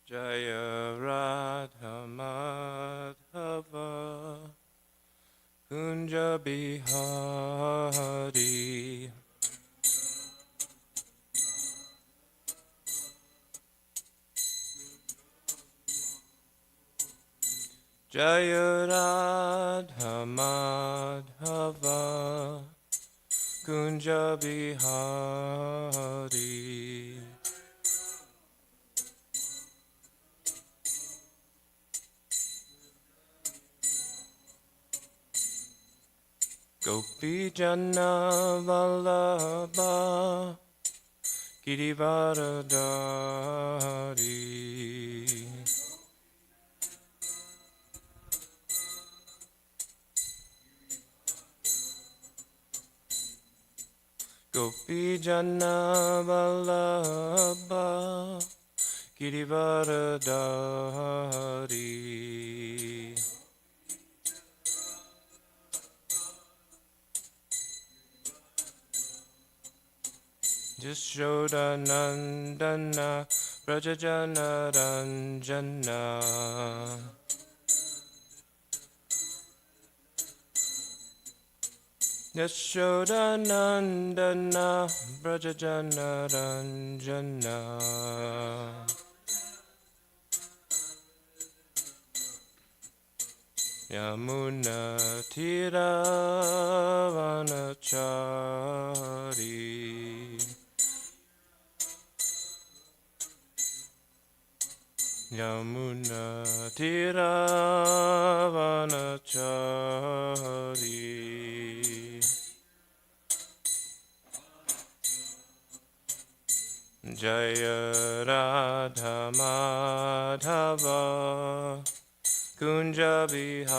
Jaya Radha Madhava Kunja Bihari Jaya Radha Madhava Kunja Bihari Gopi Jana Vallabha Girivaradari Gopi Jana Vallabha Girivaradari Yashoda Nandana Brajajana Ranjana Yashoda Nandana Brajajana Ranjana Yamuna Tiravanachari Yamuna Tiravanachari Jaya Radha Madhava Kunja Bihari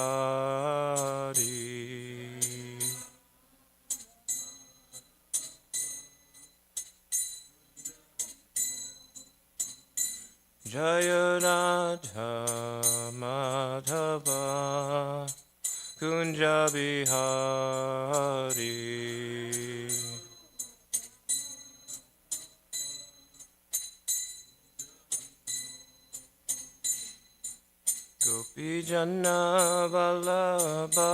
Jaya Radha Madhava Kunja Bihari. Gopi Janna Vallabha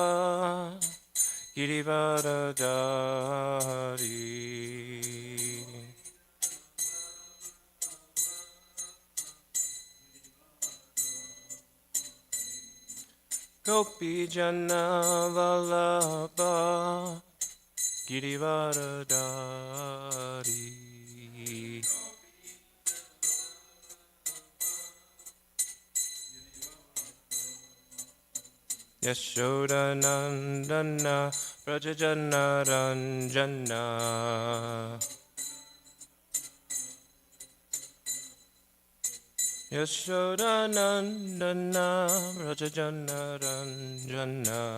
Girivaradari. Gopi Janna Vallabha Girivaradari. Yashoda Nandana Prajajana Ranjana. Yashoda Nandana Prajajana Ranjana.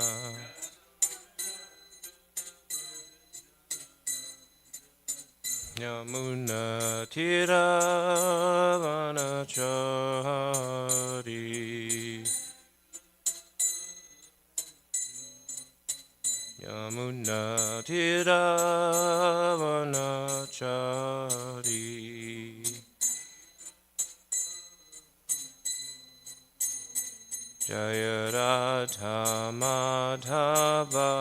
Yamuna Tiravanachari. Yamuna Tiravanachari. Jaya Radha Madhava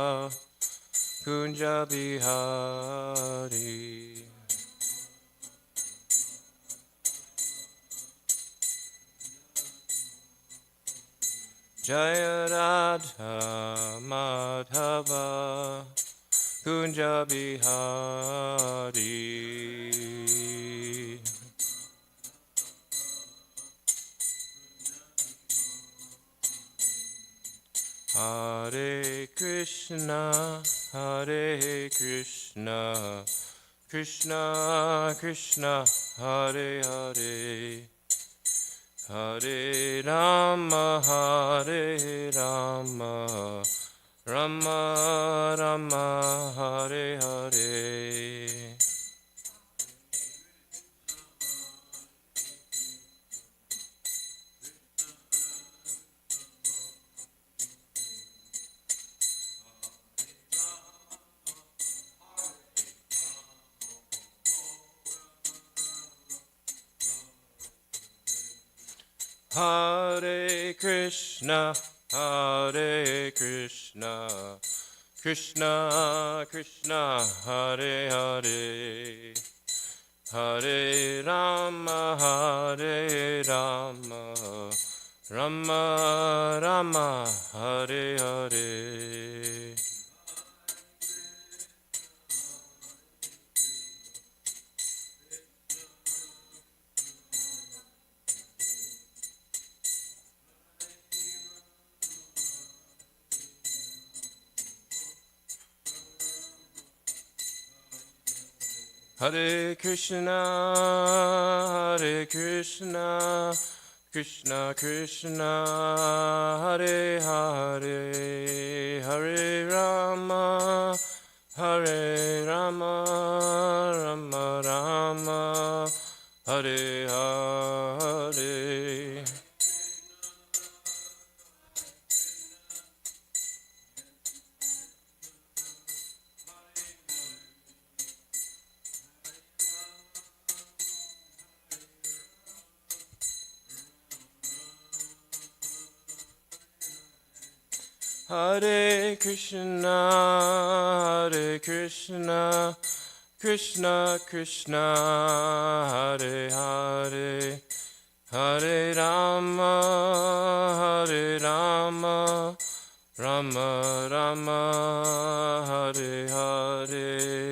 Kunja Bihari. Jaya Radha Madhava Kunja Bihari. Hare Krishna, Hare Krishna, Krishna Krishna, Hare Hare, Hare Rama, Hare Rama, Rama Rama, Hare Hare. Hare Krishna, Hare Krishna, Krishna Krishna, Hare Hare, Hare Rama, Hare Rama, Rama Rama, Hare Hare. Hare Krishna, Hare Krishna, Krishna Krishna, Hare Hare, Hare Rama, Hare Rama, Rama Rama, Hare Hare. Hare Krishna, Hare Krishna, Krishna Krishna, Hare Hare, Hare Rama, Hare Rama, Rama Rama, Hare Hare.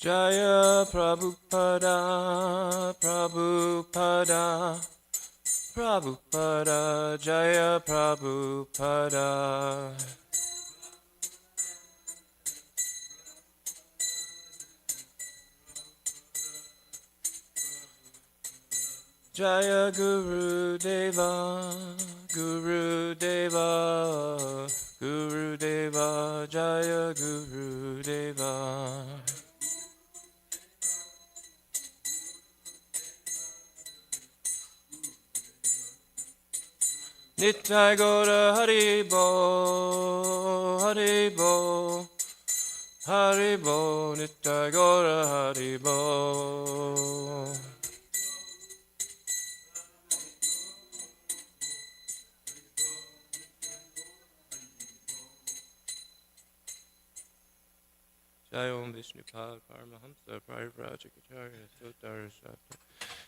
Jaya Prabhupada, Prabhupada, Prabhupada, Jaya Prabhupada. Jaya Guru Deva, Guru Deva, Guru Deva, Jaya Guru Deva. Nitai Gora Haribo, Haribo, Haribo, Nitai Gora Haribo. Jai Om Vishnupad Paramahamsa Parivrajacharya Sotara Shakti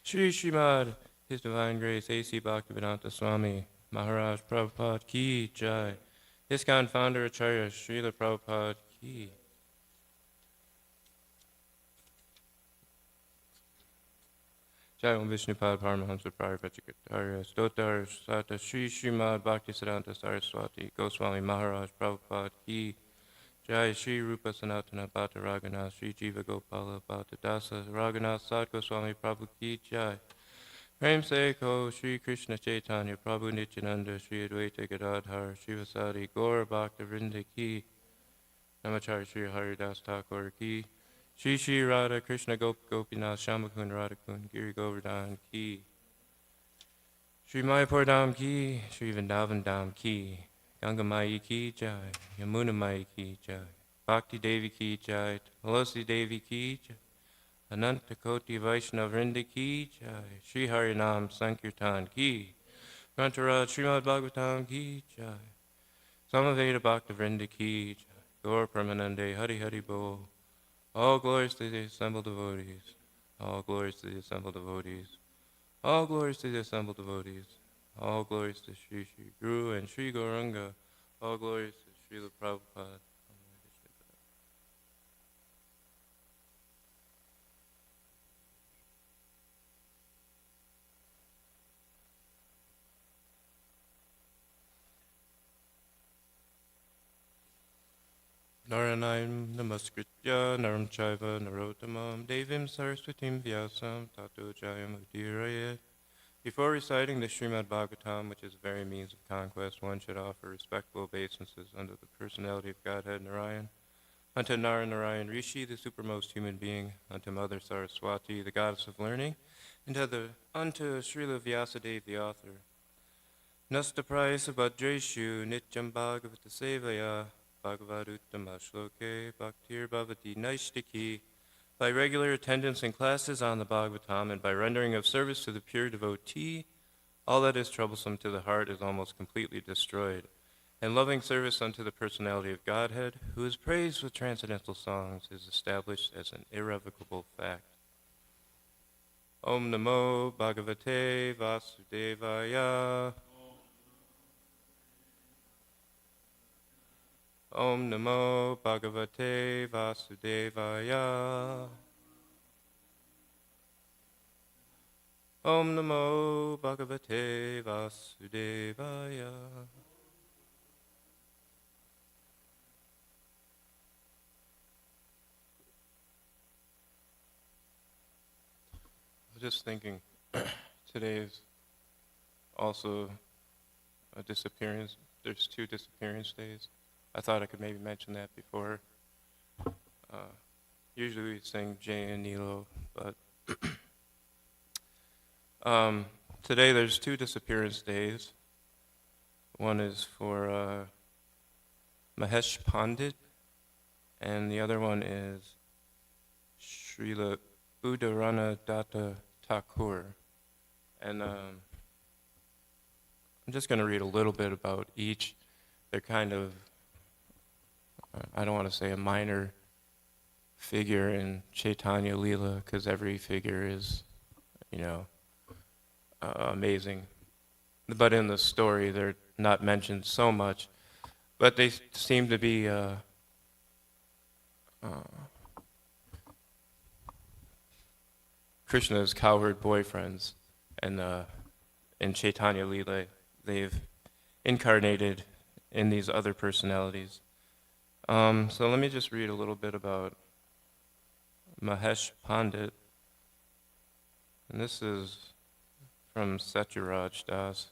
Shri Srimad His Divine Grace A.C. Bhaktivedanta Swami Maharaj Prabhupada Ki Jai ISKCON Founder Acharya Srila Prabhupada Ki Jai Om Vishnupad Paramahamsa Parivrajacharya Sotara Shakti Shri Srimad Bhaktivedanta Saraswati Goswami Maharaj Prabhupada Ki Jai Shri Rupa Sanatana Bhatta Raghunath Shri Jiva Gopala Bhatta Dasa Raghunath Sad Goswami Prabhu Ki Jai Prem Se Ko Shri Krishna Chaitanya Prabhu Nityananda Shri Advaita Gadadhar Shri Vasadi Gaur Bhakta Vrinda Ki Namacharya Shri Haridas Thakur Ki Shri Shri Radha Krishna Gopinath Shamakun Radhakun Giri Govardhan Ki Shri Mayapur Dham Ki Shri Vrindavan Dham Ki Ganga Mai Ki Jai, Yamuna Mai Ki Jai, Bhakti Devi Ki Jai, Tulasi Devi Ki Jai, Ananta Koti Vaishnav Vrinda Ki Jai, Shri Harinam Sankirtan Ki, Grantaraj Srimad Bhagavatam Ki Jai, Samaveda Bhakta Vrinda Ki Jai, Gaur Pramanande Hari Hari Bo, all glories to the assembled devotees, all glories to the assembled devotees, all glories to the assembled devotees. All glories to Sri Sri Guru and Sri Gauranga. All glories to Srila Prabhupada. Naranayam namaskritya naram chaiva narottamam devim saraswatim vyasam tato jayam udirayet. Before reciting the Srimad Bhagavatam, which is a very means of conquest, one should offer respectful obeisances unto the personality of Godhead Narayan, unto Narayan Rishi, the supermost human being, unto Mother Saraswati, the goddess of learning, and unto Srila Vyasadeva, the author. Nasta prayasa bhadreshu nityam bhagavata sevaya bhagavaduttama shloke bhaktir bhavati naishtiki. By regular attendance in classes on the Bhagavatam and by rendering of service to the pure devotee, all that is troublesome to the heart is almost completely destroyed. And loving service unto the personality of Godhead, who is praised with transcendental songs, is established as an irrevocable fact. Om Namo Bhagavate Vasudevaya. Om Namo Bhagavate Vasudevaya. Om Namo Bhagavate Vasudevaya. I was just thinking, today is also a disappearance. There's 2 disappearance days. I thought I could maybe mention that before. Usually we sing Jay and Nilo, but today there's 2 disappearance days. One is for Mahesh Pandit, and the other one is Srila Udarana Datta Thakur. And I'm just going to read a little bit about each. They're kind of, I don't want to say a minor figure in Chaitanya Leela, because every figure is, amazing. But in the story, they're not mentioned so much. But they seem to be Krishna's cowherd boyfriends, and in Chaitanya Leela, they've incarnated in these other personalities. So let me just read a little bit about Mahesh Pandit. And this is from Satyaraj Das.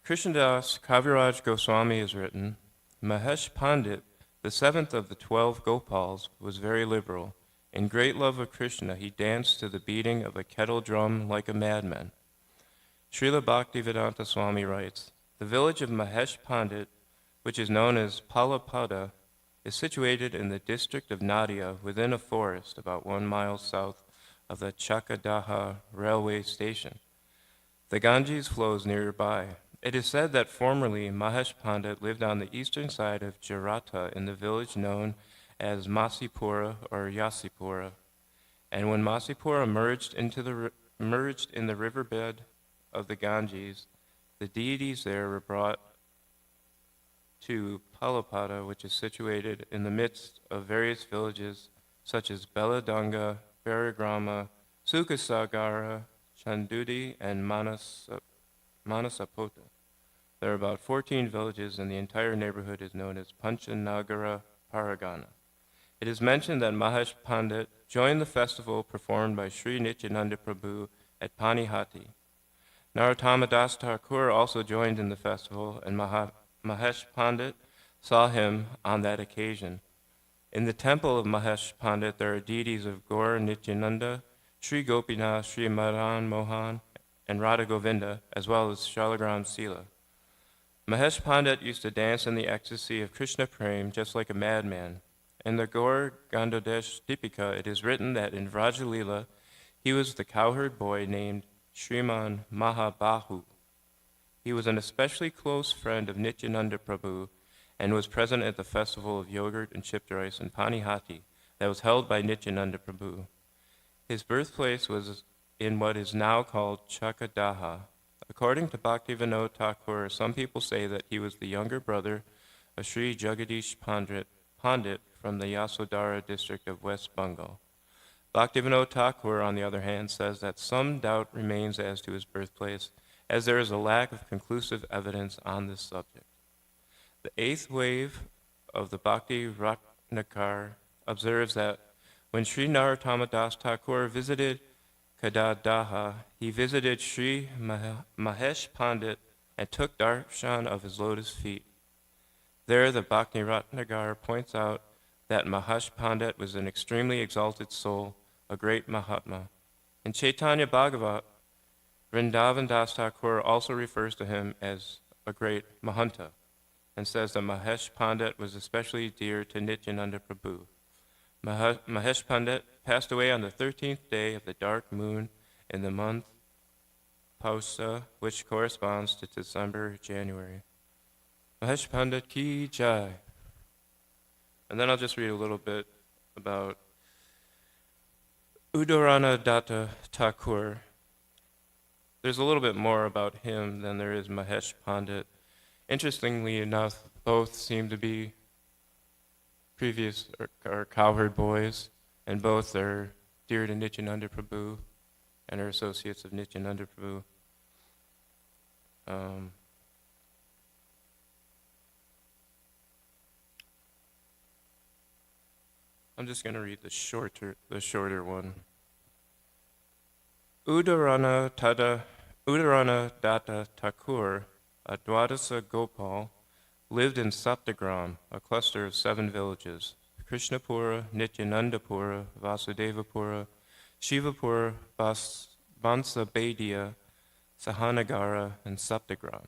Krishnadas Kaviraj Goswami has written, Mahesh Pandit, the seventh of the 12 Gopals, was very liberal. In great love of Krishna, he danced to the beating of a kettle drum like a madman. Srila Bhaktivedanta Swami writes, the village of Mahesh Pandit, which is known as Palapada, is situated in the district of Nadia within a forest about 1 mile south of the Chakadaha railway station. The Ganges flows nearby. It is said that formerly Mahesh Pandit lived on the eastern side of Jarata in the village known as Masipura or Yasipura, and when Masipura merged in the riverbed of the Ganges, the deities there were brought to Palapada, which is situated in the midst of various villages such as Beladanga, Baragrama, Sukasagara, Chandudi, and Manasapota. There are about 14 villages, and the entire neighborhood is known as Panchanagara Paragana. It is mentioned that Mahesh Pandit joined the festival performed by Sri Nityananda Prabhu at Panihati. Narottama Das Thakur also joined in the festival, and Mahesh Pandit saw him on that occasion. In the temple of Mahesh Pandit, there are deities of Gaur Nityananda, Sri Gopinath, Sri Madan Mohan, and Radha Govinda, as well as Shalagram Sila. Mahesh Pandit used to dance in the ecstasy of Krishna Prem just like a madman. In the Gaur Gandodesh Dipika, it is written that in Vrajalila, he was the cowherd boy named Shriman Mahabahu. He was an especially close friend of Nityananda Prabhu and was present at the festival of yogurt and chipped rice in Panihati that was held by Nityananda Prabhu. His birthplace was in what is now called Chakadaha. According to Bhaktivinoda Thakur, some people say that he was the younger brother of Sri Jagadish Pandit from the Yasodhara district of West Bengal. Bhaktivinoda Thakur, on the other hand, says that some doubt remains as to his birthplace, as there is a lack of conclusive evidence on this subject. The eighth wave of the Bhakti Ratnakar observes that when Sri Narottama Das Thakur visited Kadadaha, he visited Sri Mahesh Pandit and took darshan of his lotus feet. There, the Bhakti Ratnagar points out that Mahesh Pandit was an extremely exalted soul, a great Mahatma. In Chaitanya Bhagavat, Vrindavan Das Thakur also refers to him as a great Mahanta and says that Mahesh Pandit was especially dear to Nityananda Prabhu. Mahesh Pandit passed away on the 13th day of the dark moon in the month Pausa, which corresponds to December-January. Mahesh Pandit ki jai. And then I'll just read a little bit about Udarana Datta Thakur. There's a little bit more about him than there is Mahesh Pandit. Interestingly enough, both seem to be previous or cowherd boys, and both are dear to Nityananda Prabhu and are associates of Nityananda Prabhu. I'm just going to read the shorter one. Udarana Datta Thakur, a Dwadasa Gopal, lived in Saptagram, a cluster of 7 villages: Krishnapura, Nityanandapura, Vasudevapura, Shivapura, Bansabadiya, Sahanagara, and Saptagram.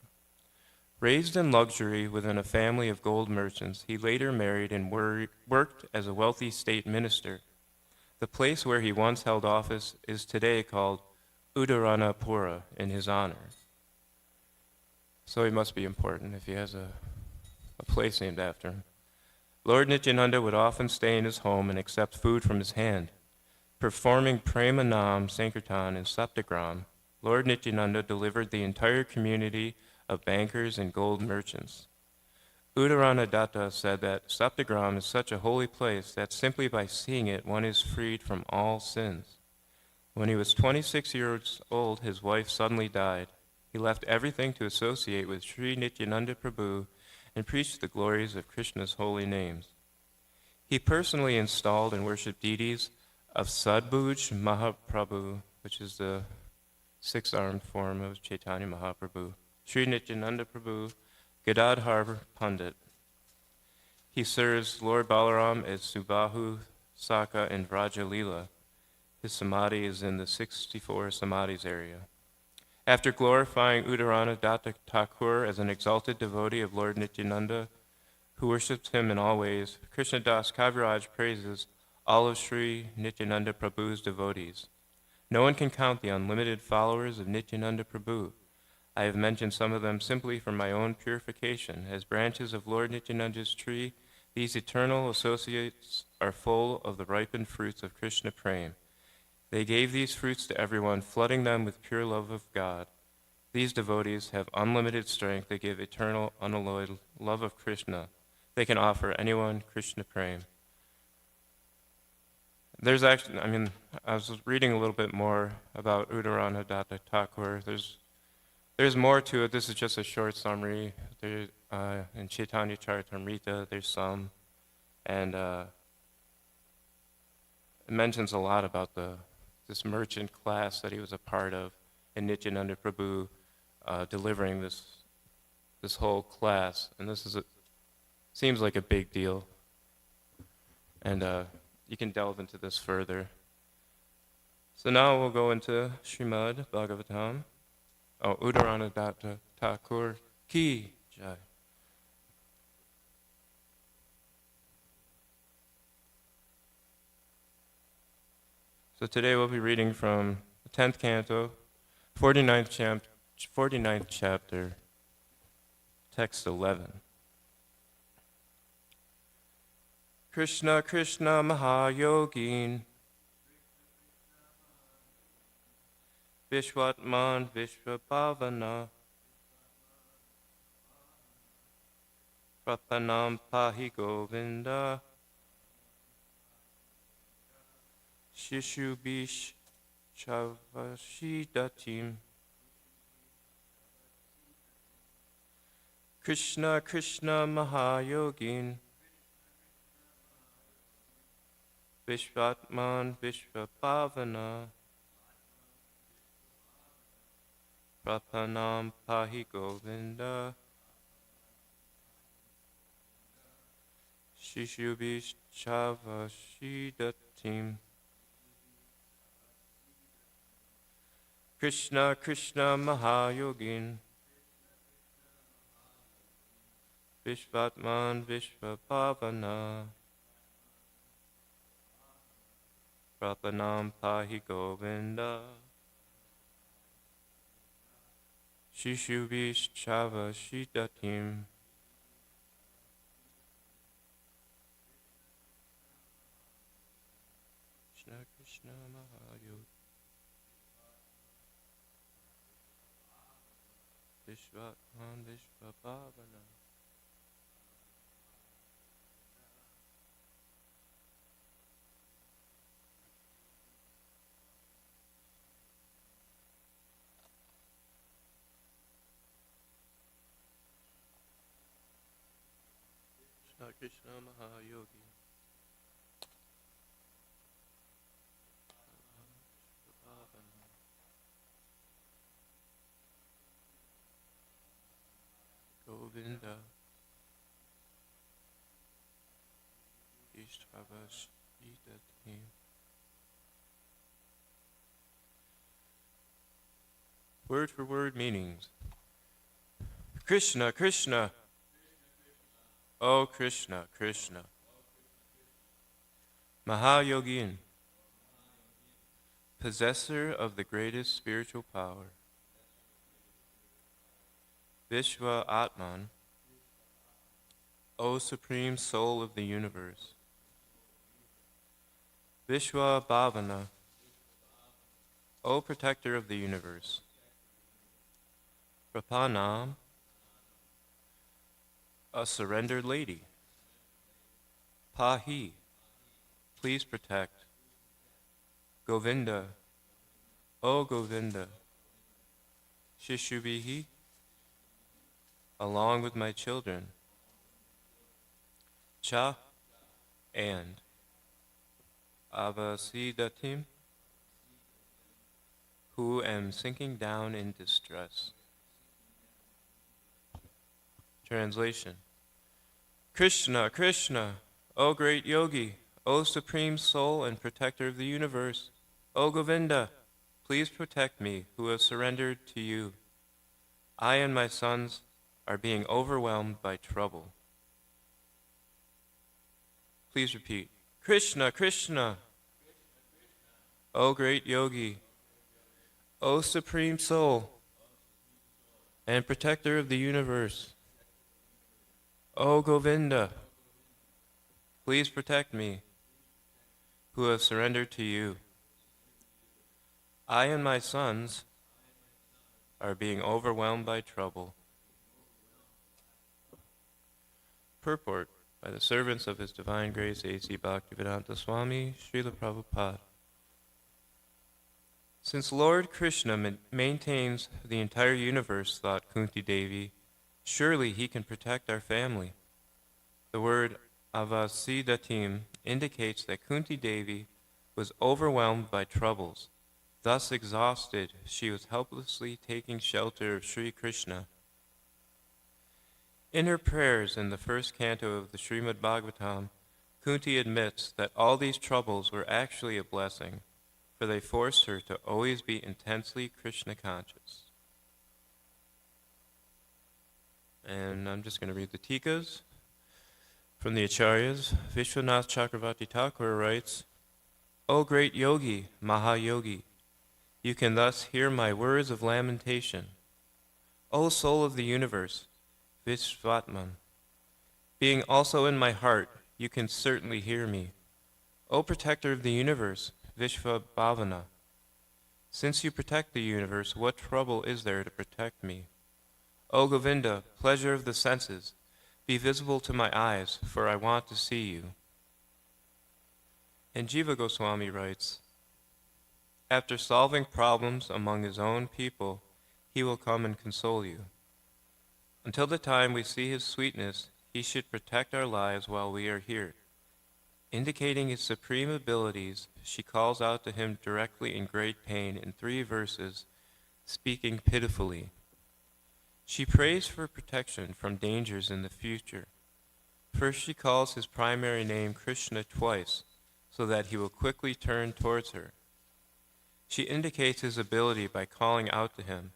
Raised in luxury within a family of gold merchants, he later married and worked as a wealthy state minister. The place where he once held office is today called Udaranapura in his honor. So he must be important if he has a place named after him. Lord Nityananda would often stay in his home and accept food from his hand. Performing Prema Nam Sankirtan in Saptagram, Lord Nityananda delivered the entire community of bankers and gold merchants. Udarana Datta said that Saptagram is such a holy place that simply by seeing it one is freed from all sins. When he was 26 years old, his wife suddenly died. He left everything to associate with Sri Nityananda Prabhu and preached the glories of Krishna's holy names. He personally installed and worshipped deities of Sadbhuj Mahaprabhu, which is the six-armed form of Chaitanya Mahaprabhu, Sri Nityananda Prabhu, Gadadhar Pandit. He serves Lord Balaram as Subahu, Saka, and Vraja Leela. His samadhi is in the 64 samadhis area. After glorifying Udarana Datta Thakur as an exalted devotee of Lord Nityananda, who worships him in all ways, Krishnadas Kaviraj praises all of Sri Nityananda Prabhu's devotees. No one can count the unlimited followers of Nityananda Prabhu. I have mentioned some of them simply for my own purification. As branches of Lord Nityananda's tree, these eternal associates are full of the ripened fruits of Krishna Prem. They gave these fruits to everyone, flooding them with pure love of God. These devotees have unlimited strength. They give eternal, unalloyed love of Krishna. They can offer anyone Krishna Prem. There's actually, I was reading a little bit more about Udarana Datta Thakur. There's more to it. This is just a short summary. There, in Chaitanya Charitamrita, there's some, and it mentions a lot about this merchant class that he was a part of, and Nityananda Prabhu delivering this whole class. And this seems like a big deal. And you can delve into this further. So now we'll go into Srimad Bhagavatam. Udarana Datta Thakur Ki Jai. So today we'll be reading from the 10th canto, 49th chapter, text 11. Krishna Krishna Mahayogin Vishwatman Vishwabhavana Prapanam Pahi Govinda Shishubhish Chavashidatim Krishna Krishna Mahayogin Vishwatman Vishwabhavana Prapanam Pahi Govinda Shishubhish Chavashidatim Krishna Krishna Mahayogin Vishwatman Vishwabhavana Prapanam Pahi Govinda Shishubhish Chavashidatim Krishna Krishna Mahayogin Vishwatman Vishwabhavana Krishna Krishna Mahayogi Govinda Ishvavashitatim. Word for word meanings. Krishna, Krishna. Oh Krishna, Krishna. Mahayogin, possessor of the greatest spiritual power. Vishwa Atman, O Supreme Soul of the universe. Vishwa Bhavana, O Protector of the universe. Prapanam, a surrendered lady. Pahi, please protect. Govinda, O Govinda. Shishubhihi, along with my children. Cha, and. Avasidatim, who am sinking down in distress. Translation. Krishna, Krishna, O great yogi, O supreme soul and protector of the universe, O Govinda, please protect me who have surrendered to you. I and my sons are being overwhelmed by trouble. Please repeat. Krishna, Krishna, O great yogi, O supreme soul and protector of the universe, O Govinda, please protect me who have surrendered to you. I and my sons are being overwhelmed by trouble. Purport by the servants of His Divine Grace A.C. Bhaktivedanta Swami, Srila Prabhupada. Since Lord Krishna maintains the entire universe, thought Kunti Devi, surely he can protect our family. The word avasidatim indicates that Kunti Devi was overwhelmed by troubles. Thus exhausted, she was helplessly taking shelter of Sri Krishna. In her prayers in the first canto of the Srimad Bhagavatam, Kunti admits that all these troubles were actually a blessing, for they forced her to always be intensely Krishna conscious. And I'm just going to read the tikas from the Acharyas. Vishwanath Chakravarti Thakur writes, O great yogi, Mahayogi, you can thus hear my words of lamentation. O soul of the universe, Vishvatman, being also in my heart, you can certainly hear me. O protector of the universe, Vishvabhavana, since you protect the universe, what trouble is there to protect me? O Govinda, pleasure of the senses, be visible to my eyes, for I want to see you. And Jiva Goswami writes, after solving problems among his own people, he will come and console you. Until the time we see his sweetness, he should protect our lives while we are here. Indicating his supreme abilities, she calls out to him directly in great pain in 3 verses, speaking pitifully. She prays for protection from dangers in the future. First she calls his primary name Krishna twice, so that he will quickly turn towards her. She indicates his ability by calling out to him,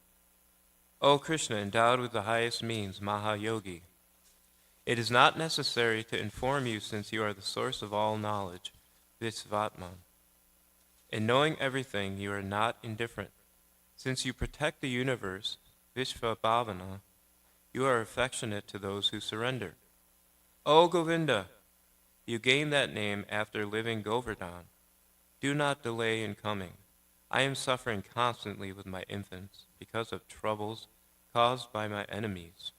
O Krishna, endowed with the highest means, Mahayogi. It is not necessary to inform you since you are the source of all knowledge, Vishvatman. In knowing everything, you are not indifferent. Since you protect the universe, Vishvabhavana, you are affectionate to those who surrender. O Govinda, you gain that name after living Govardhan. Do not delay in coming. I am suffering constantly with my infants because of troubles caused by my enemies.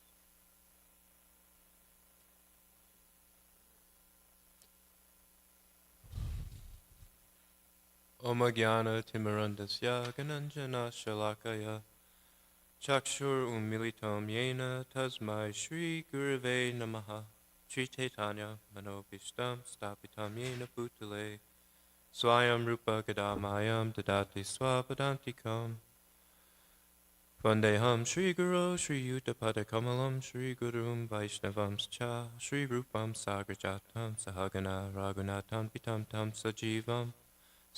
Om Jnana Timirandasya Gananjana Shalakaya Chakshur Umilitam Yena Tasmai Shri Gurave Namaha Shri Chaitanya Manobishtam Stapitam Yena Bhutale Swayam Rupa Gadamayam Dadati Swapadantikam Vandeham Shri Guru Shri Yuttapada Kamalam Shri Gurum Vaishnavams Cha Shri Rupam Sagrajatam Sahagana Raghunatam Pitam Tam Sajivam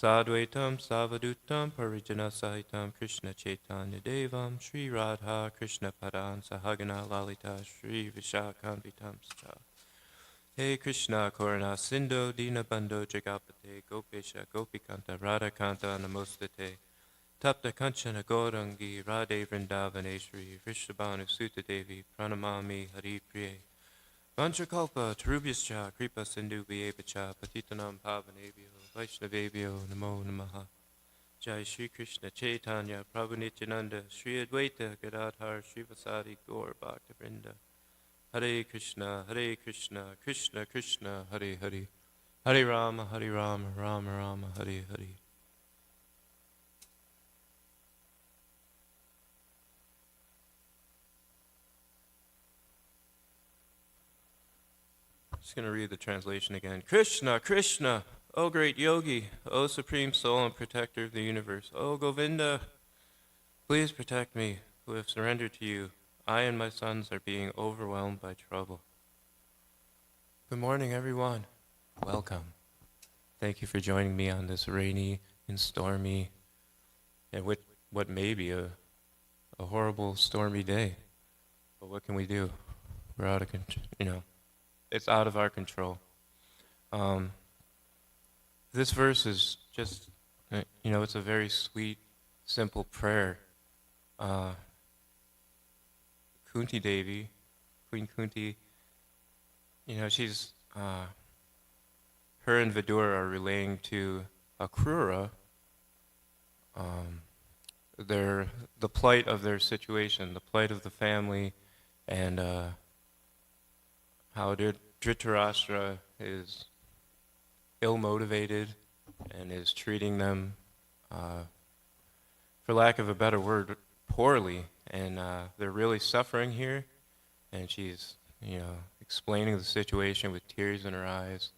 Sadvaitam Savadutam Parijana Sahitam Krishna Chaitanya Devam Shri Radha Krishna Padan Sahagana Lalita Shri Vishakampitam Cha Hey Krishna Korana Sindho Dina Bando Jagapate Gopesha Gopikanta Radhakanta Namostate Tapta Kanchana Gaurangi Radhe Vrindavaneshri Vrishabhanu Sutta Devi Pranamami Hari Priye Vanchakalpa Tarubhyascha Kripa Sindhu Vyevacha Patitanam Pavanebhyo Vaishnavebhyo Namo Namaha Jai Shri Krishna Chaitanya Prabhu Nityananda Shri Advaita Gadadhar Srivasadi Gaur Bhaktivinoda Hare Krishna Krishna Krishna Hare Hare Hare Rama Rama Rama Hare Hare. Just going to read the translation again. Krishna, Krishna, O great yogi, O supreme soul and protector of the universe, O Govinda, Please protect me, who have surrendered to you. I and my sons are being overwhelmed by trouble. Good morning, everyone. Welcome. Thank you for joining me on this rainy and stormy, and what may be a horrible, stormy day. But what can we do? We're out of control. It's out of our control. This verse is just, it's a very sweet, simple prayer. Kunti Devi, Queen Kunti, she's, her and Vidura are relaying to Akrura the plight of their situation, the plight of the family, and how Dhritarashtra is ill-motivated and is treating them, for lack of a better word, poorly, and they're really suffering here, and she's, explaining the situation with tears in her eyes.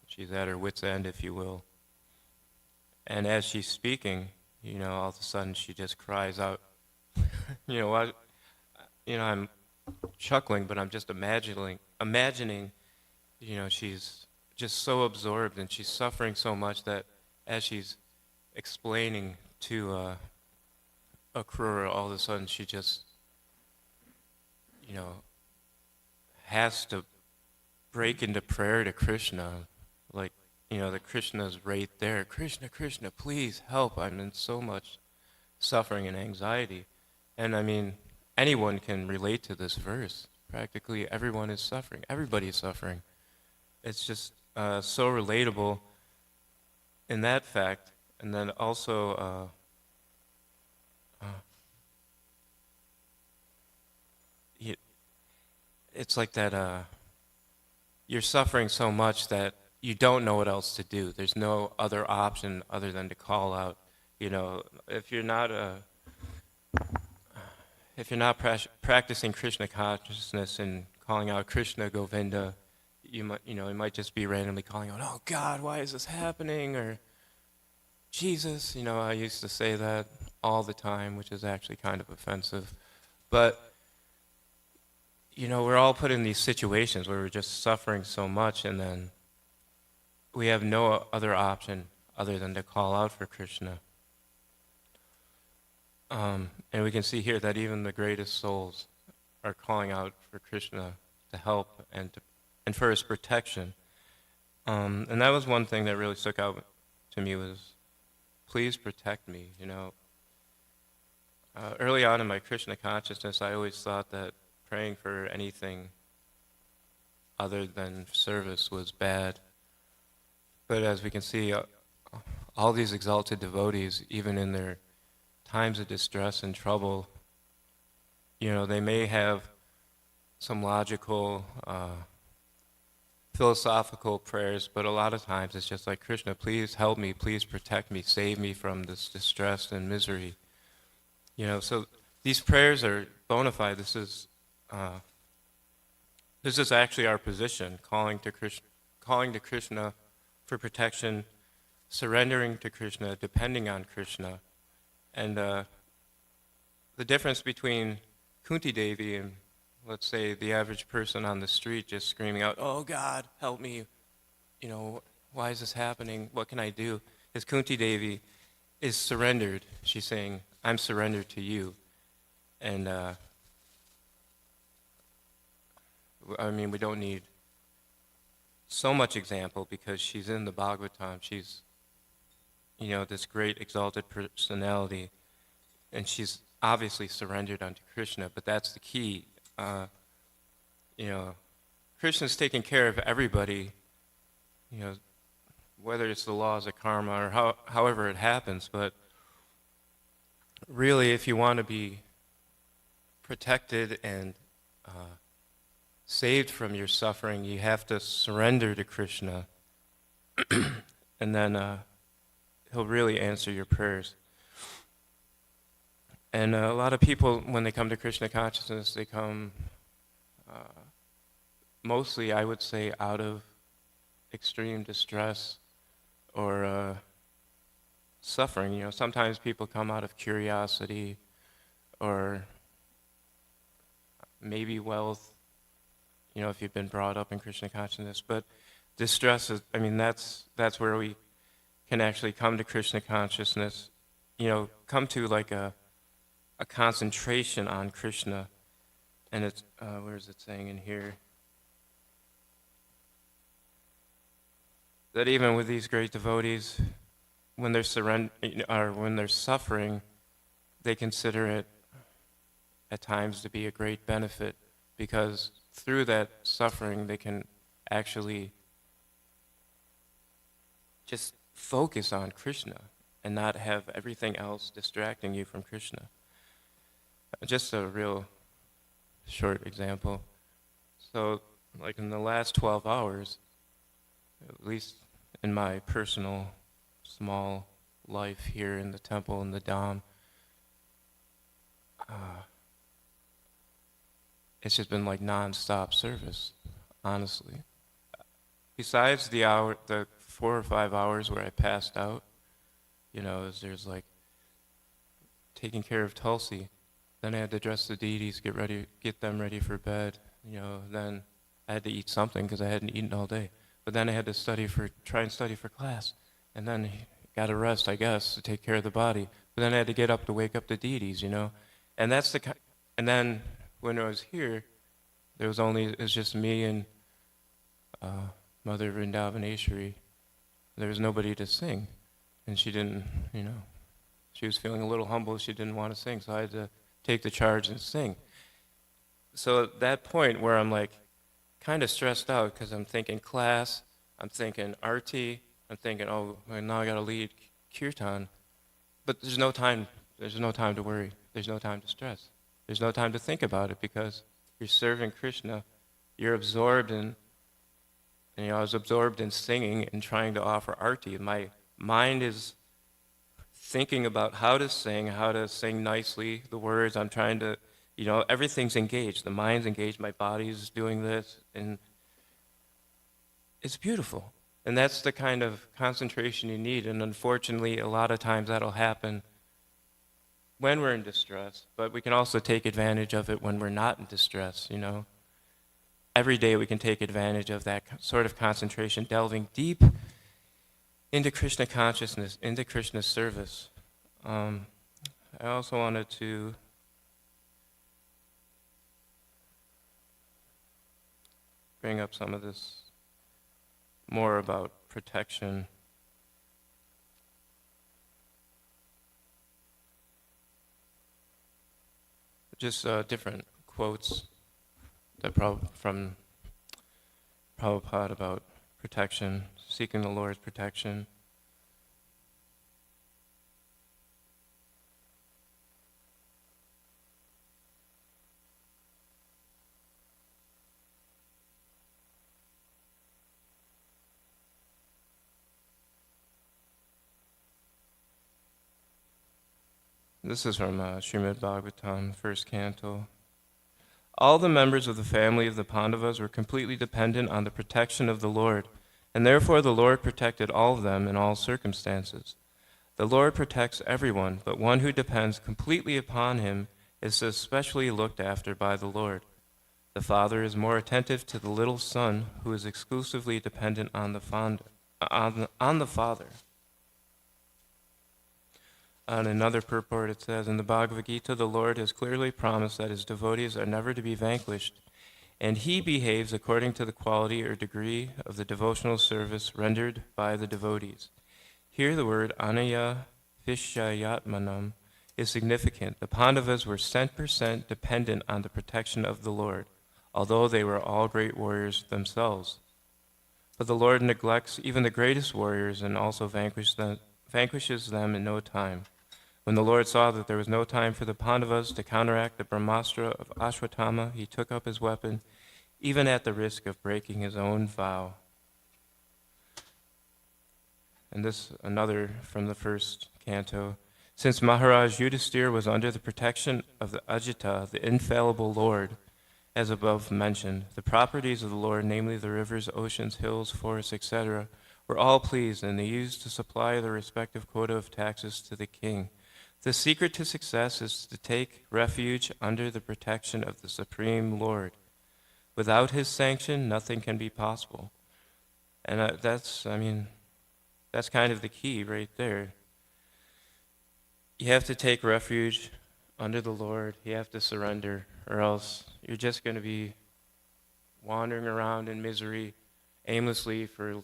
She's at her wit's end, if you will. And as she's speaking, all of a sudden she just cries out. I'm chuckling, but I'm just imagining, she's just so absorbed and she's suffering so much that as she's explaining to Akrura, all of a sudden she just, has to break into prayer to Krishna, like, that Krishna's right there. Krishna, Krishna, please help. I'm in so much suffering and anxiety. And I mean, anyone can relate to this verse. Practically everyone is suffering. Everybody's suffering. It's just so relatable in that fact. And then also, it's like that you're suffering so much that you don't know what else to do. There's no other option other than to call out. If you're not practicing Krishna consciousness and calling out Krishna Govinda, you might just be randomly calling out, "Oh God, why is this happening?" or "Jesus." I used to say that all the time, which is actually kind of offensive. But we're all put in these situations where we're just suffering so much, and then we have no other option other than to call out for Krishna. And we can see here that even the greatest souls are calling out for Krishna to help and for his protection. And that was one thing that really stuck out to me was, please protect me. Early on in my Krishna consciousness, I always thought that praying for anything other than service was bad. But as we can see, all these exalted devotees, even in their times of distress and trouble, they may have some logical, philosophical prayers, but a lot of times it's just like, Krishna, please help me, please protect me, save me from this distress and misery. So these prayers are bona fide. This is actually our position, calling to Krishna for protection, surrendering to Krishna, depending on Krishna. And the difference between Kunti Devi and, let's say, the average person on the street just screaming out, "Oh God, help me, why is this happening? What can I do?" is Kunti Devi is surrendered. She's saying, "I'm surrendered to you." And we don't need so much example because she's in the Bhagavatam. She's, this great exalted personality, and she's obviously surrendered unto Krishna, but that's the key. Krishna's taking care of everybody, whether it's the laws of karma or however it happens, but really if you want to be protected and saved from your suffering, you have to surrender to Krishna, and then he'll really answer your prayers. And a lot of people, when they come to Krishna consciousness, they come mostly, I would say, out of extreme distress or suffering. You know, sometimes people come out of curiosity or maybe wealth, you know, if you've been brought up in Krishna consciousness. But distress is, I mean, that's where we can actually come to Krishna consciousness, you know, come to like a concentration on Krishna. And it's, where is it saying in here? That even with these great devotees, when they're when they're suffering, they consider it at times to be a great benefit, because through that suffering they can actually just focus on Krishna and not have everything else distracting you from Krishna. Just a real short example. So, like in the last 12 hours, at least in my personal small life here in the temple in the Dham, it's just been like non-stop service, honestly. Besides the 4 or 5 hours where I passed out, you know, there's like taking care of Tulsi. Then I had to dress the deities, get them ready for bed. You know, then I had to eat something because I hadn't eaten all day. But then I had to try and study for class. And then got to rest, I guess, to take care of the body. But then I had to get up to wake up the deities, you know. And and then when I was here, it was just me and Mother Vrindavaneshwari. There was nobody to sing. And she didn't, you know, she was feeling a little humble. She didn't want to sing, so I had to take the charge and sing. So at that point where I'm like kind of stressed out because I'm thinking class, I'm thinking arti, I'm thinking, oh, now I got to lead kirtan. But there's no time to worry. There's no time to stress. There's no time to think about it because you're serving Krishna. You're absorbed in, and, you know, I was absorbed in singing and trying to offer arti. My mind is thinking about how to sing nicely, the words. I'm trying to, you know, everything's engaged. The mind's engaged, my body's doing this, and it's beautiful. And that's the kind of concentration you need. And unfortunately, a lot of times that'll happen when we're in distress, but we can also take advantage of it when we're not in distress, you know. Every day we can take advantage of that sort of concentration, delving deep into Krishna consciousness, into Krishna service. I also wanted to bring up some of this more about protection. Just different quotes that from Prabhupada about protection, seeking the Lord's protection. This is from Srimad Bhagavatam, first canto. All the members of the family of the Pandavas were completely dependent on the protection of the Lord, and therefore the Lord protected all of them in all circumstances. The Lord protects everyone, but one who depends completely upon him is especially looked after by the Lord. The father is more attentive to the little son who is exclusively dependent on the father. On another purport it says, in the Bhagavad Gita, the Lord has clearly promised that his devotees are never to be vanquished, and he behaves according to the quality or degree of the devotional service rendered by the devotees. Here the word anaya vishayatmanam is significant. The Pandavas were 100% dependent on the protection of the Lord, although they were all great warriors themselves. But the Lord neglects even the greatest warriors and also vanquishes them in no time. When the Lord saw that there was no time for the Pandavas to counteract the Brahmastra of Ashwatthama, he took up his weapon, even at the risk of breaking his own vow. And this, another from the first canto. Since Maharaj Yudhisthira was under the protection of the Ajita, the infallible Lord, as above mentioned, the properties of the Lord, namely the rivers, oceans, hills, forests, etc., were all pleased, and they used to supply the respective quota of taxes to the king. The secret to success is to take refuge under the protection of the Supreme Lord. Without his sanction, nothing can be possible. And that's kind of the key right there. You have to take refuge under the Lord. You have to surrender, or else you're just going to be wandering around in misery aimlessly for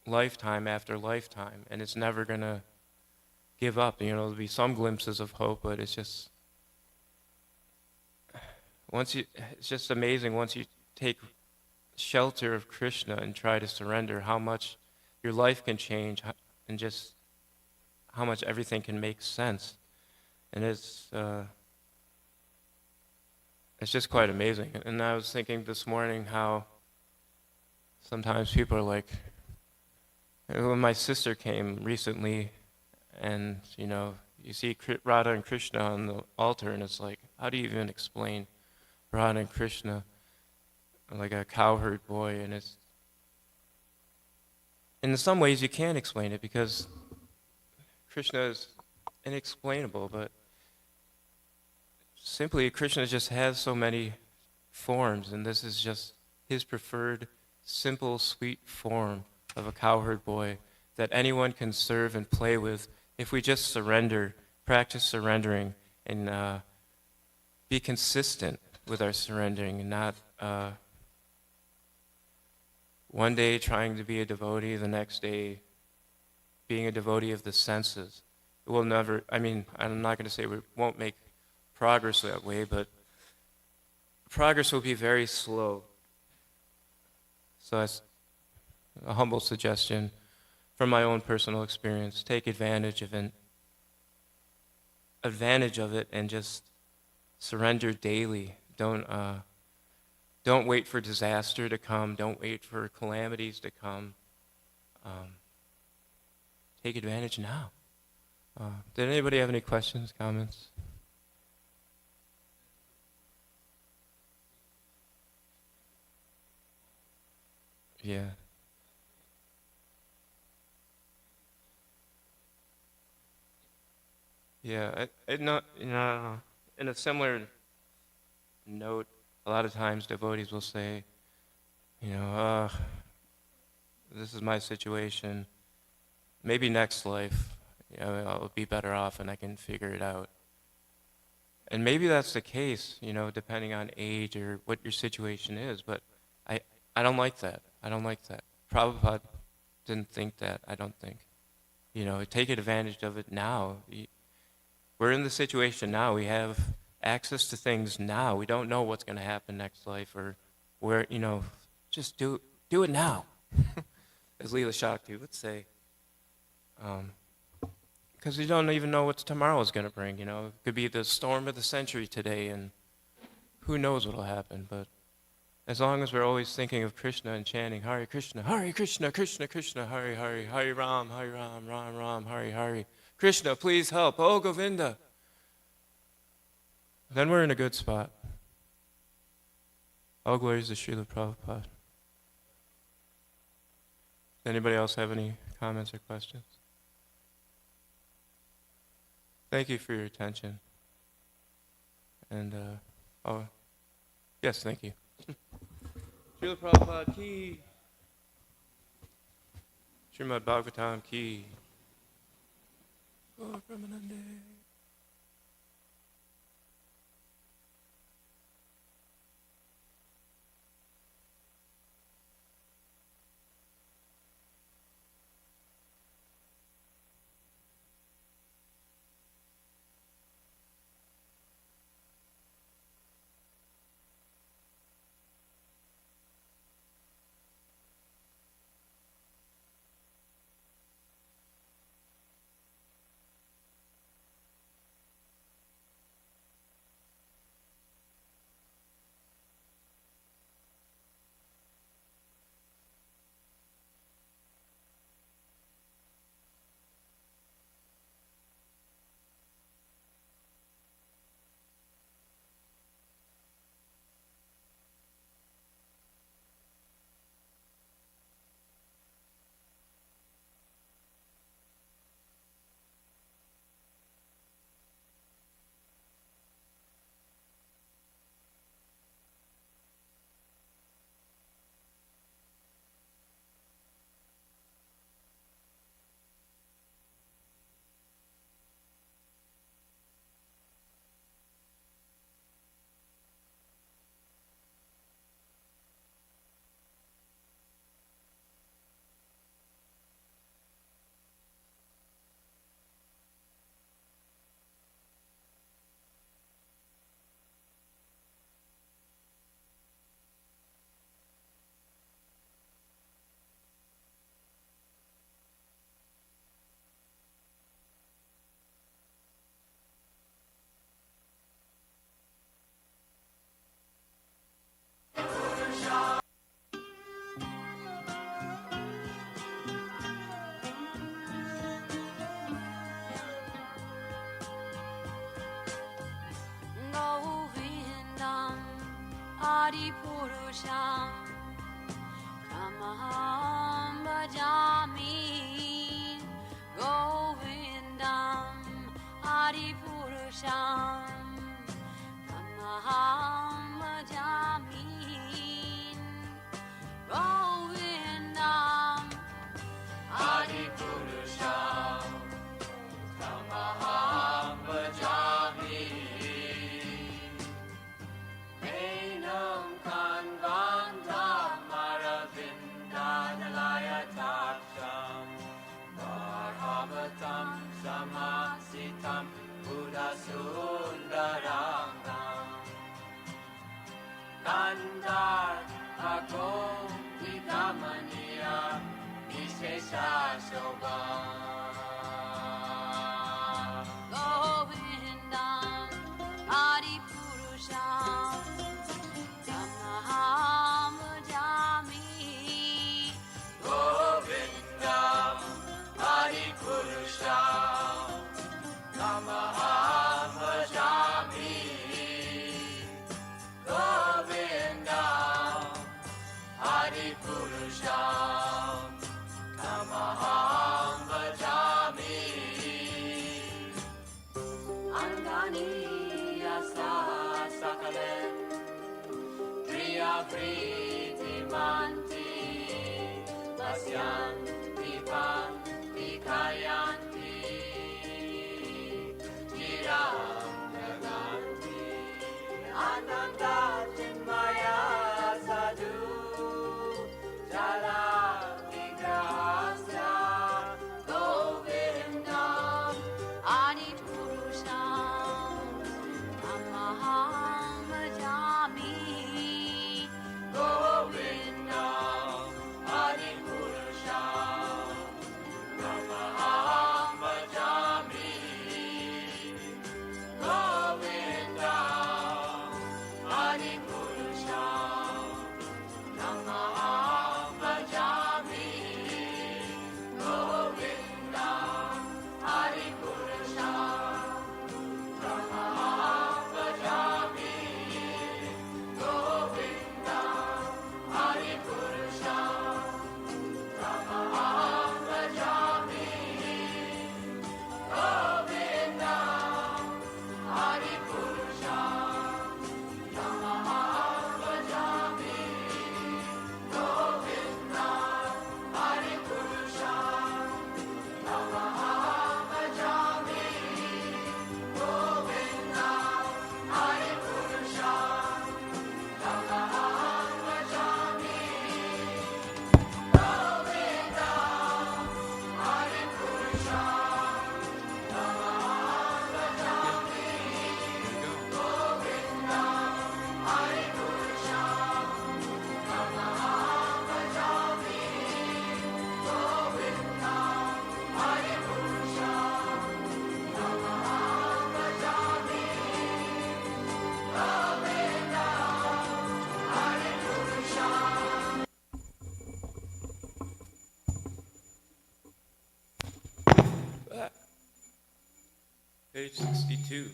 lifetime after lifetime, and it's never going to give up. There'll be some glimpses of hope, but it's just it's just amazing once you take shelter of Krishna and try to surrender how much your life can change and just how much everything can make sense. And it's just quite amazing. And I was thinking this morning how sometimes people are like, when my sister came recently, and you see Radha and Krishna on the altar, and it's like, how do you even explain Radha and Krishna like a cowherd boy? And it's, in some ways you can explain it because Krishna is inexplainable, but simply Krishna just has so many forms, and this is just his preferred simple, sweet form of a cowherd boy that anyone can serve and play with if we just surrender, practice surrendering, and be consistent with our surrendering, and not one day trying to be a devotee, the next day being a devotee of the senses. It will never, I'm not going to say we won't make progress that way, but progress will be very slow. So that's a humble suggestion from my own personal experience. Take advantage of it and just surrender daily. Don't wait for disaster to come. Don't wait for calamities to come. Take advantage now. Did anybody have any questions, comments? Yeah. Yeah, in a similar note, a lot of times devotees will say, this is my situation. Maybe next life, I'll be better off and I can figure it out. And maybe that's the case, depending on age or what your situation is. But I don't like that. I don't like that. Prabhupada didn't think that, I don't think. Take advantage of it now. We're in the situation now. We have access to things now. We don't know what's going to happen next life, or where, just do it now. As Leela Shakti would say. Because you don't even know what tomorrow is going to bring. It could be the storm of the century today, and who knows what will happen. But as long as we're always thinking of Krishna and chanting Hare Krishna, Krishna, Krishna, Hare Hare, Hare Ram, Ram Ram, Hare Hare. Krishna, please help. Oh, Govinda. Then we're in a good spot. All glories to Srila Prabhupada. Anybody else have any comments or questions? Thank you for your attention. And, yes, thank you. Srila Prabhupada ki. Srimad Bhagavatam ki. Gaur Premanande. Purusham Tamaham Bhajami Govindam Adi Purusham Tamaham Bhajami Govindam Adi Purusham Tamaham Bhajami Enam Kanvandam Maravindanalaya Taksham Varhavatam Samasitam Buddhasundarangam Nandar Agom Vidamaniya Vishesha Shobham Govindam Adi Purusham Tamaham Bhajami Govindam Adi Purusham Tamaham Bhajami Govindam Adi Purusham Tamaham Bhajami Angani Asa Sakalem Priya Priti Manti Vasyan Dipan Dikayanti Chiram Naganti Ananda Chinmaya Sadhu Jala Vigrahasya Govindam Adi Purusham Tamaham Bhajami Govindam Adi Purusham Tamaham Bhajami Govindam Adi Purusham Tamaham Bhajami Govindam Adi Purusham Tamaham Bhajami Govindam Adi Purusham Tamaham Bhajami Govindam Adi Purusham Tamaham Bhajami Govindam Adi Purusham Tamaham Bhajami Govindam Adi Purusham Tamaham Bhajami Govindam Adi Purusham Tamaham Bhajami Govindam Adi Purusham Tamaham Bhajami Govindam Adi Purusham Tamaham Bhajami Govindam Adi Purusham. Page 62.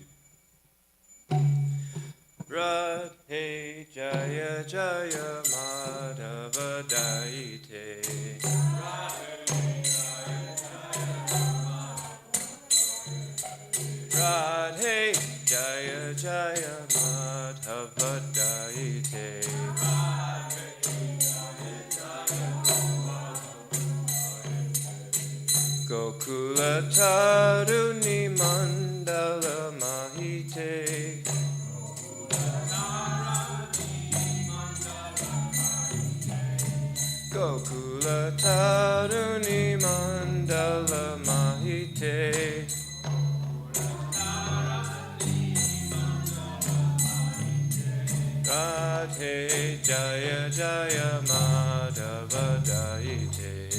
Radhe Jaya Jaya Madhava Daite. Radhe Jaya Jaya Madhava Daite. Gokula Taruni Mandala Mahite. Gokula Taruni Mandala Mahite. Radhe Jaya Jaya Madhava Daite.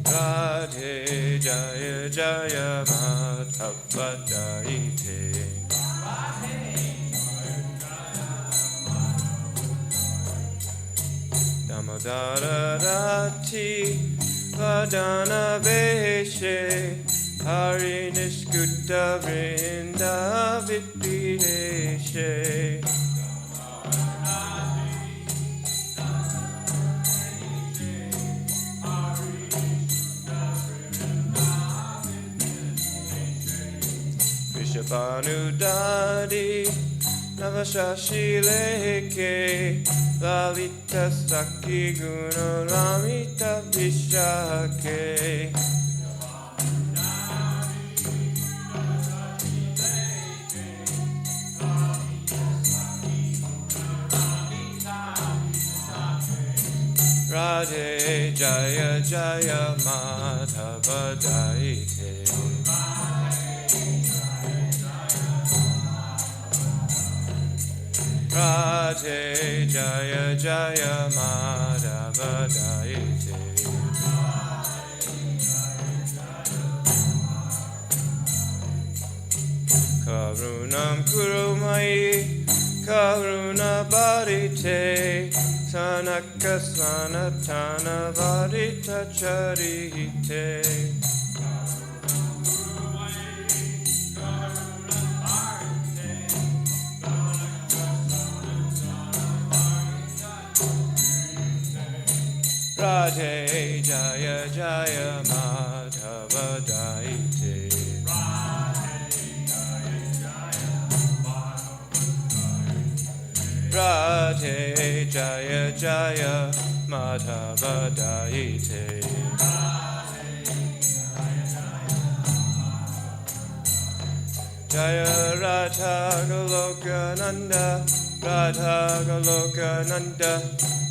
Radhe Jaya Jaya Madhava Daite. Damodara Rati Vadana Veshe Hari Nishkuta Vrinda Videshe. Vishabhanu Dadi Navashashi Leke Lalita Saki Guna Ramita Vishake. Radhe Jaya Jaya Madhava Daite. Radhe Jaya Jaya Madhava Daite. Karunam Kurumai Karuna Bharite Sanaka Sanatana Varita Charite. Radhe Jaya Jaya Madhava Daite. Radhe Jaya Jaya Madhava Daite. Jaya Radha Goloka Nanda, Radha Goloka Nanda,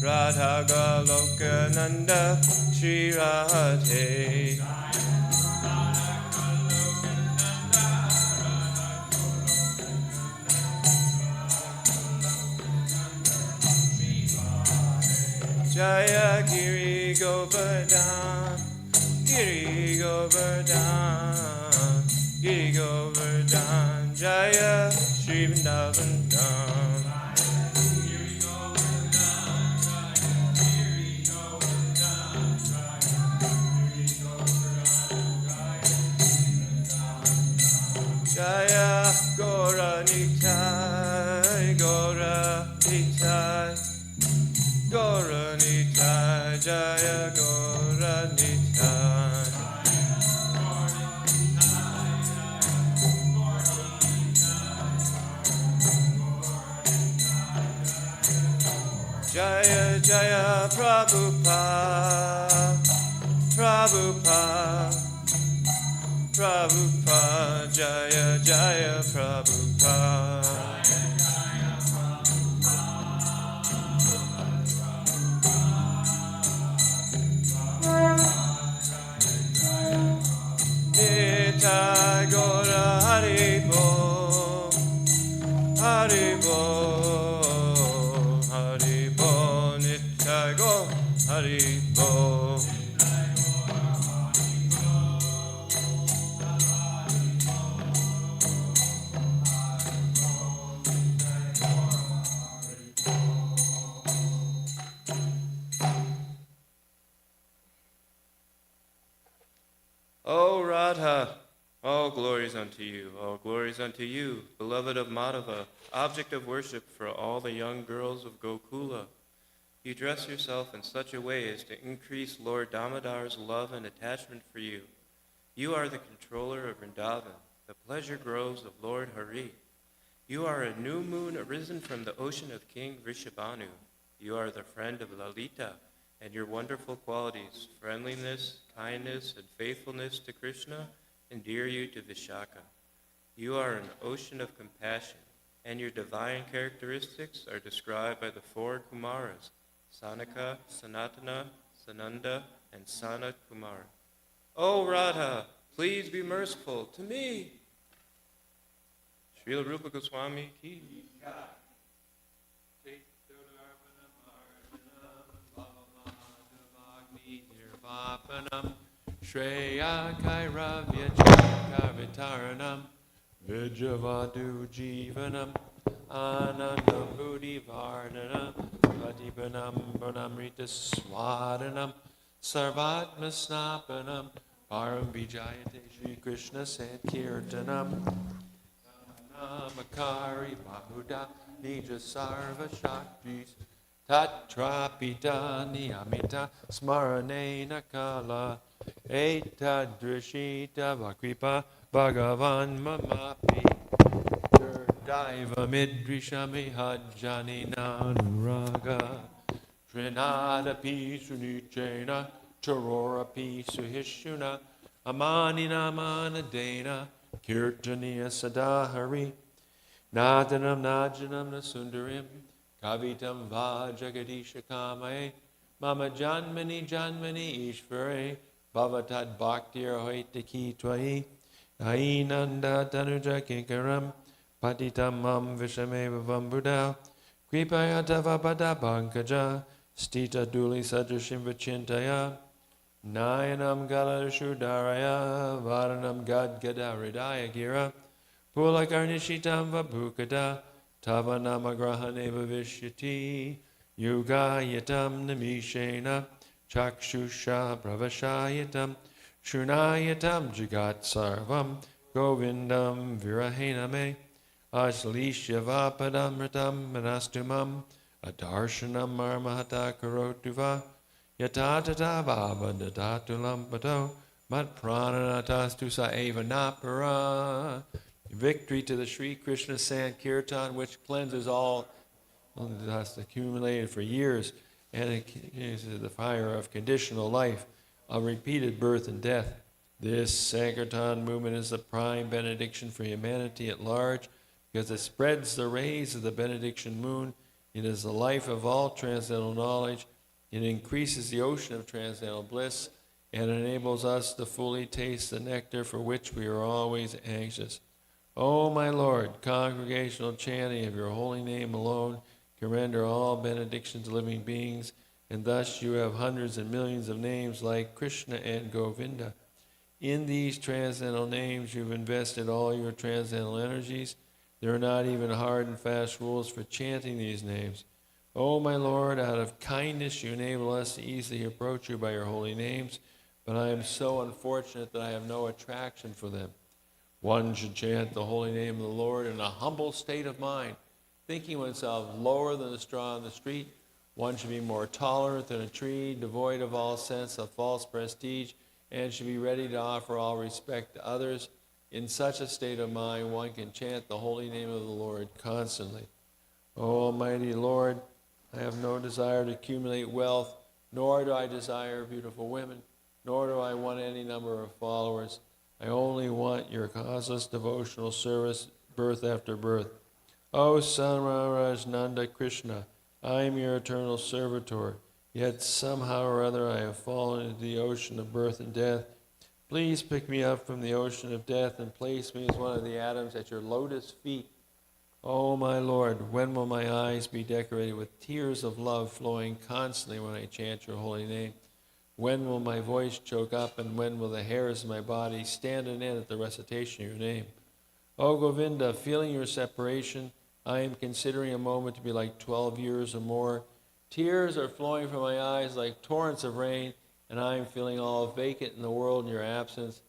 Radha Goloka Nanda, Shri Radhe. Jaya Giri Govardhan, Giri Govardhan, Giri Govardhan, Jaya Shri Vrindavan Dham. Jaya Gora Nitai, Gora Nitai. Gora Nitai, Jaya Gora Nitai. Jaya Jaya Prabhupada, Prabhupada, Prabhupada, Jaya Jaya Prabhupada. Nitai Gora Haribo, Haribo, Haribo, Nitai Go Haribo. O Radha, all glories unto you, all glories unto you, beloved of Madhava, object of worship for all the young girls of Gokula. You dress yourself in such a way as to increase Lord Damodar's love and attachment for you. You are the controller of Vrindavan, the pleasure groves of Lord Hari. You are a new moon arisen from the ocean of King Vrishabhanu. You are the friend of Lalita, and your wonderful qualities, friendliness, kindness, and faithfulness to Krishna, endear you to Vishaka. You are an ocean of compassion, and your divine characteristics are described by the four Kumaras, Sanaka, Sanatana, Sananda, and Sanat Kumara. O Radha, please be merciful to me. Srila Rupa Goswami ki. Vapanam Shreya Kairavya Chakarvitaranam Vijavadu Jivanam Ananda Buddhi Vardhanam Patipanam Pranamrita Swadanam Sarvatma Snapanam Param Vijayate Shri Krishna Sankirtanam Namakari Bahuda Nija Sarva Shaktis Tatrapita Niyamita Smaranena Kala Etadrishita Vakripa Bhagavan Mamapi Daiva Midrishami Hajjani Nanuraga Trinada Pisu Nichena Charora Pisu Hishuna Amani Namana Dana Kirtaniya Sadahari Nadanam Najanam Nasundarim Kavitam Va Jagadisha Kame Mama Janmani Janmani Ishvare Bhavatad Bhaktir Hoitaki Twai Ainanda Tanuja Kinkaram Patitam Mam Vishameva Vambuda Kripaya Tavapada Pankaja Stita Duli Sadrashim Vachintaya Nayanam Galadashudaraya Varanam Gadgadaridaya Gira Pulakarnishitam Vabhukada Tavanamagrahaneva Vishyati Yugayatam Namishena Chakshusha Pravashayatam Shunayatam Jagat Sarvam Govindam Virahename Ashlishavapadamritam Manastumam Adarshanam Marmahata Karotuva Yatatata Babadatulam Pato Mat Prananatastu Saeva Napara. Victory to the Sri Krishna Sankirtan, which cleanses all dust accumulated for years, and it uses the fire of conditional life, of repeated birth and death. This Sankirtan movement is the prime benediction for humanity at large, because it spreads the rays of the benediction moon. It is the life of all transcendental knowledge. It increases the ocean of transcendental bliss and enables us to fully taste the nectar for which we are always anxious. O my Lord, congregational chanting of your holy name alone can render all benedictions to living beings, and thus you have hundreds and millions of names like Krishna and Govinda. In these transcendental names you've invested all your transcendental energies. There are not even hard and fast rules for chanting these names. O my Lord, out of kindness you enable us to easily approach you by your holy names, but I am so unfortunate that I have no attraction for them. One should chant the holy name of the Lord in a humble state of mind, thinking oneself lower than the straw on the street. One should be more tolerant than a tree, devoid of all sense of false prestige, and should be ready to offer all respect to others. In such a state of mind, one can chant the holy name of the Lord constantly. O Almighty Lord, I have no desire to accumulate wealth, nor do I desire beautiful women, nor do I want any number of followers. I only want your causeless devotional service, birth after birth. O Samaraj Nanda Krishna, I am your eternal servitor, yet somehow or other I have fallen into the ocean of birth and death. Please pick me up from the ocean of death and place me as one of the atoms at your lotus feet. O my Lord, when will my eyes be decorated with tears of love flowing constantly when I chant your holy name? When will my voice choke up, and when will the hairs of my body stand on end at the recitation of your name? O Govinda, feeling your separation, I am considering a moment to be like 12 years or more. Tears are flowing from my eyes like torrents of rain, and I am feeling all vacant in the world in your absence.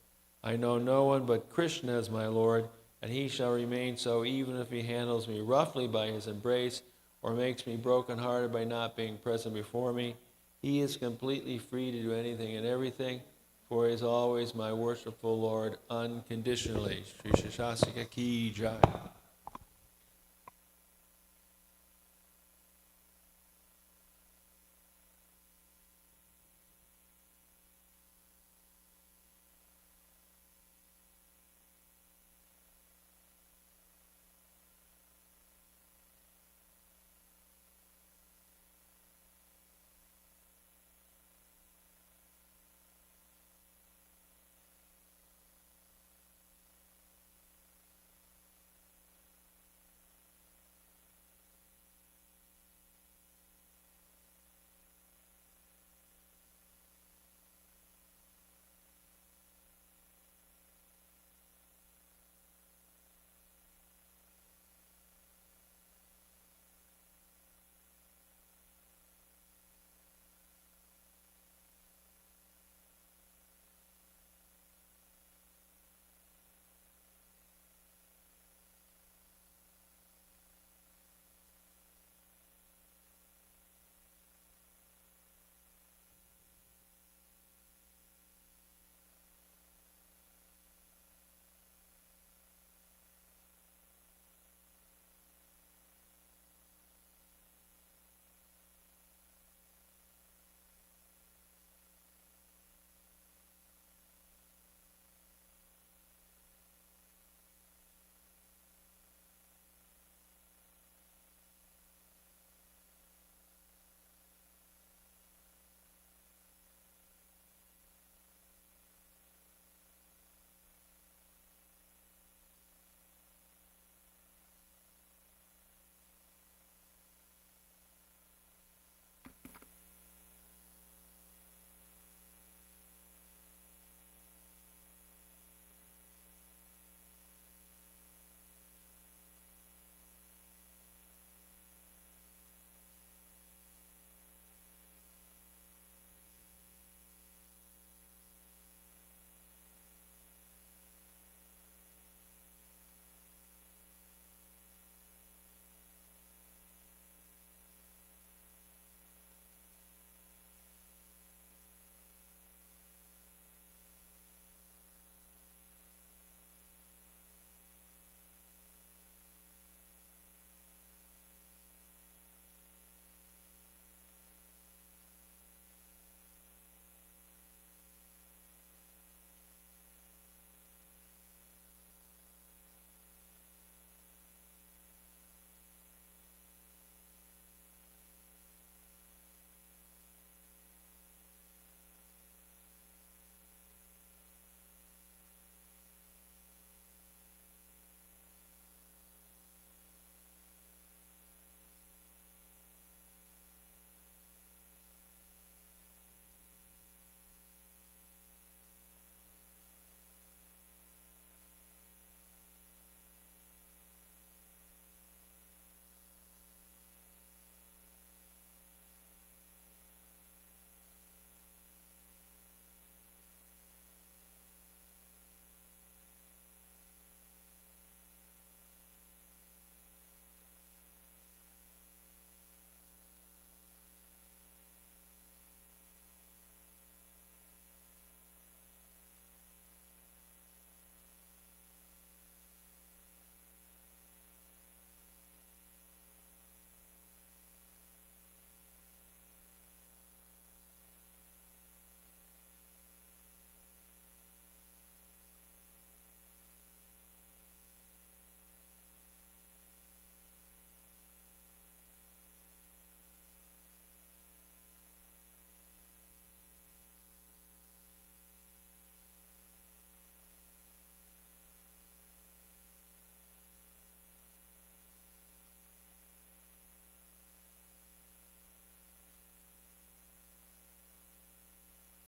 I know no one but Krishna as my Lord, and he shall remain so even if he handles me roughly by his embrace or makes me brokenhearted by not being present before me. He is completely free to do anything and everything, for he is always my worshipful Lord unconditionally. Sri Shasika Ki Jai.